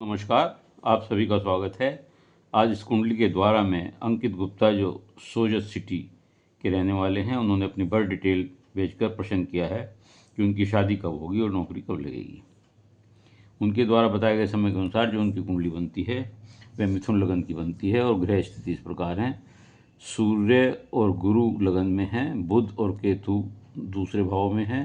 नमस्कार, आप सभी का स्वागत है। आज इस कुंडली के द्वारा में अंकित गुप्ता जो सोजत सिटी के रहने वाले हैं, उन्होंने अपनी बर्थ डिटेल भेजकर प्रश्न किया है कि उनकी शादी कब होगी और नौकरी कब लगेगी। उनके द्वारा बताए गए समय के अनुसार जो उनकी कुंडली बनती है वह मिथुन लगन की बनती है और ग्रह स्थिति इस प्रकार हैं। सूर्य और गुरु लगन में हैं, बुध और केतु दूसरे भाव में हैं,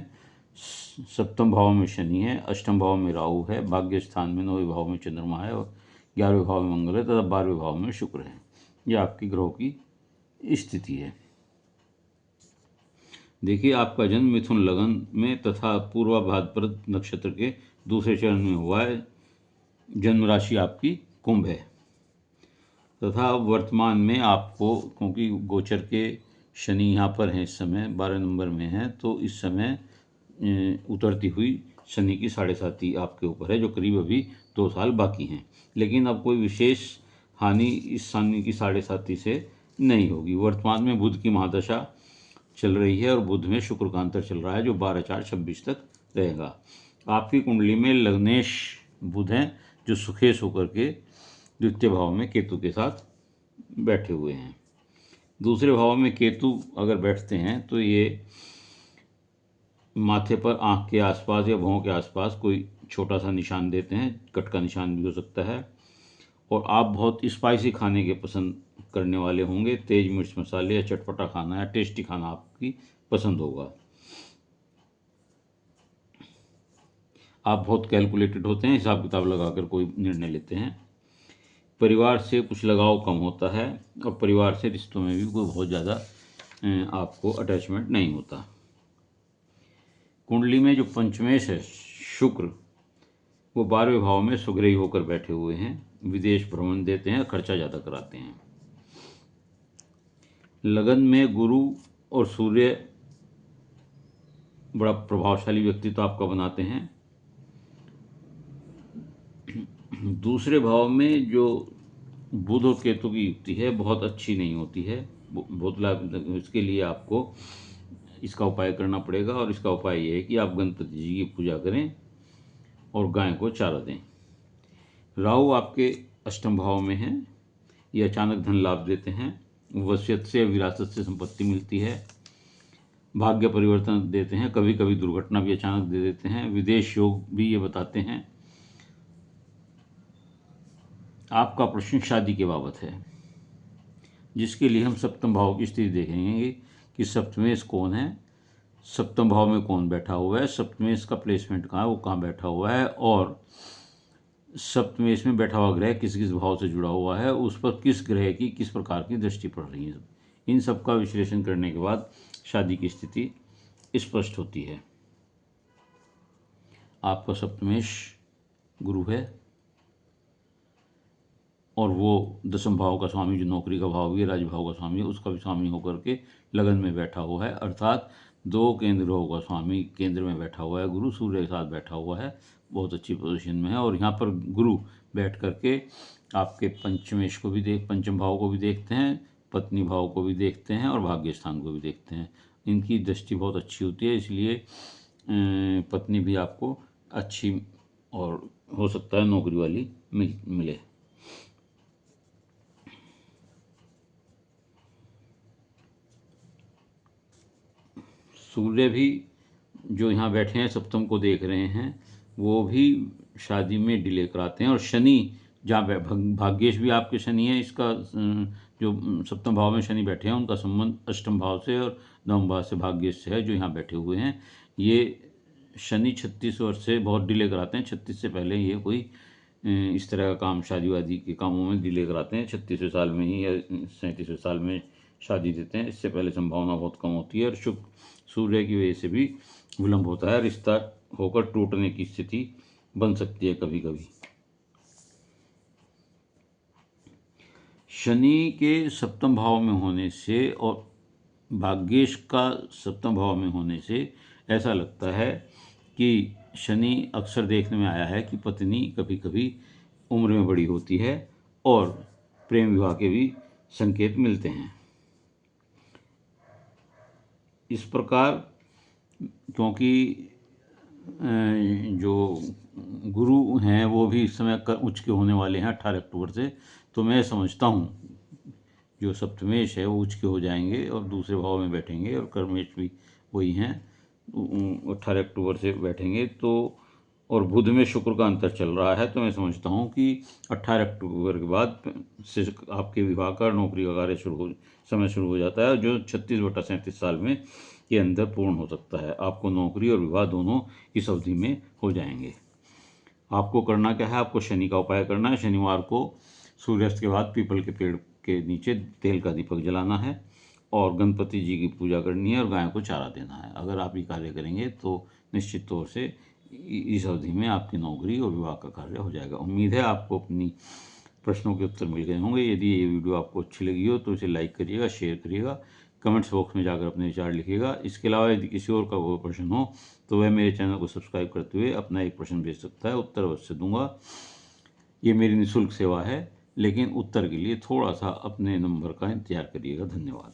सप्तम भाव में शनि है, अष्टम भाव में राहु है, भाग्य स्थान में 9वें भाव में चंद्रमा है और 11वें भाव में मंगल है तथा 12वें भाव में शुक्र है। यह आपकी ग्रहों की स्थिति है। देखिए, आपका जन्म मिथुन लगन में तथा पूर्वा भाद्रपद नक्षत्र के दूसरे चरण में हुआ है। जन्म राशि आपकी कुंभ है तथा वर्तमान में आपको, क्योंकि गोचर के शनि यहाँ पर हैं, इस समय 12 नंबर में है, तो इस समय उतरती हुई शनि की 7.5 आपके ऊपर है, जो करीब अभी 2 साल बाकी हैं। लेकिन अब कोई विशेष हानि इस शनि की 7.5 से नहीं होगी। वर्तमान में बुध की महादशा चल रही है और बुध में शुक्र का अंतर चल रहा है, जो 12/4/26 तक रहेगा। आपकी कुंडली में लग्नेश बुध हैं, जो सुखेश होकर के द्वितीय भाव में केतु के साथ बैठे हुए हैं। दूसरे भाव में केतु अगर बैठते हैं तो ये माथे पर, आँख के आसपास या भौं के आसपास कोई छोटा सा निशान देते हैं, कट का निशान भी हो सकता है। और आप बहुत स्पाइसी खाने के पसंद करने वाले होंगे, तेज मिर्च मसाले या चटपटा खाना या टेस्टी खाना आपकी पसंद होगा। आप बहुत कैलकुलेटेड होते हैं, हिसाब किताब लगाकर कोई निर्णय लेते हैं। परिवार से कुछ लगाव कम होता है और परिवार से रिश्तों में भी कोई बहुत ज़्यादा आपको अटैचमेंट नहीं होता। कुंडली में जो पंचमेश है शुक्र, वो 12वें भाव में सुग्रही होकर बैठे हुए हैं। विदेश भ्रमण देते हैं, खर्चा ज़्यादा कराते हैं। लगन में गुरु और सूर्य बड़ा प्रभावशाली व्यक्तित्व आपका बनाते हैं। दूसरे भाव में जो बुध और केतु की युक्ति है बहुत अच्छी नहीं होती है, बहुत लाभ। इसके लिए आपको इसका उपाय करना पड़ेगा और इसका उपाय ये है कि आप गणपति जी की पूजा करें और गाय को चारा दें। राहु आपके अष्टम भाव में है, ये अचानक धन लाभ देते हैं। वसीयत से, विरासत से संपत्ति मिलती है। भाग्य परिवर्तन देते हैं, कभी कभी दुर्घटना भी अचानक दे देते हैं। विदेश योग भी ये बताते हैं। आपका प्रश्न शादी के बाबत है, जिसके लिए हम सप्तम भाव की स्थिति देखेंगे कि सप्तमेश कौन है, सप्तम भाव में कौन बैठा हुआ है, सप्तमेश का प्लेसमेंट कहाँ है, वो कहाँ बैठा हुआ है, और सप्तमेश में बैठा हुआ ग्रह किस किस भाव से जुड़ा हुआ है, उस पर किस ग्रह की किस प्रकार की दृष्टि पड़ रही है। इन सब का विश्लेषण करने के बाद शादी की स्थिति स्पष्ट होती है। आपका सप्तमेश गुरु है और वो 10वें भाव का स्वामी, जो नौकरी का भाव भी है, राजभाव का स्वामी है, उसका भी स्वामी होकर के लगन में बैठा हुआ है। अर्थात 2 केंद्रों का स्वामी केंद्र में बैठा हुआ है। गुरु सूर्य के साथ बैठा हुआ है, बहुत अच्छी पोजीशन में है। और यहाँ पर गुरु बैठ करके आपके पंचम भाव को भी देखते हैं, पत्नी भाव को भी देखते हैं और भाग्य स्थान को भी देखते हैं। इनकी दृष्टि बहुत अच्छी होती है, इसलिए पत्नी भी आपको अच्छी और हो सकता है नौकरी वाली मिले। सूर्य भी जो यहाँ बैठे हैं, सप्तम को देख रहे हैं, वो भी शादी में डिले कराते हैं। और शनि, जहाँ भाग्येश भी आपके शनि है, इसका जो सप्तम भाव में शनि बैठे हैं, उनका संबंध अष्टम भाव से और नवम भाव से भाग्येश से है, जो यहाँ बैठे हुए हैं। ये शनि 36 वर्ष से बहुत डिले कराते हैं। 36 से पहले ये कोई इस तरह का काम, शादी वादी के कामों में डिले कराते हैं। 36वें साल में ही या 37वें साल में शादी देते हैं, इससे पहले संभावना बहुत कम होती है। और सूर्य की वजह से भी विलंब होता है, रिश्ता होकर टूटने की स्थिति बन सकती है कभी कभी। शनि के सप्तम भाव में होने से और भाग्येश का सप्तम भाव में होने से ऐसा लगता है कि शनि अक्सर देखने में आया है कि पत्नी कभी कभी उम्र में बड़ी होती है और प्रेम विवाह के भी संकेत मिलते हैं। इस प्रकार, क्योंकि जो गुरु हैं वो भी इस समय उच्च के होने वाले हैं 18 अक्टूबर से। तो मैं समझता हूँ जो सप्तमेश है वो उच्च के हो जाएंगे और दूसरे भाव में बैठेंगे, और कर्मेश भी वही हैं 18 अक्टूबर से बैठेंगे। तो और बुध में शुक्र का अंतर चल रहा है, तो मैं समझता हूँ कि 18 अक्टूबर के बाद से आपके विवाह का, नौकरी का कार्य समय शुरू हो जाता है, जो 36/37 साल में के अंदर पूर्ण हो सकता है। आपको नौकरी और विवाह दोनों इस अवधि में हो जाएंगे। आपको करना क्या है, आपको शनि का उपाय करना है। शनिवार को सूर्यास्त के बाद पीपल के पेड़ के नीचे तेल का दीपक जलाना है और गणपति जी की पूजा करनी है और गाय को चारा देना है। अगर आप ये कार्य करेंगे तो निश्चित तौर से इस अवधि में आपकी नौकरी और विवाह का कार्य हो जाएगा। उम्मीद है आपको अपनी प्रश्नों के उत्तर मिल गए होंगे। यदि ये वीडियो आपको अच्छी लगी हो तो इसे लाइक करिएगा, शेयर करिएगा, कमेंट्स बॉक्स में जाकर अपने विचार लिखिएगा। इसके अलावा यदि किसी और का कोई प्रश्न हो तो वह मेरे चैनल को सब्सक्राइब करते हुए अपना एक प्रश्न भेज सकता है, उत्तर अवश्य दूंगा। ये मेरी निःशुल्क सेवा है, लेकिन उत्तर के लिए थोड़ा सा अपने नंबर का इंतजार करिएगा। धन्यवाद।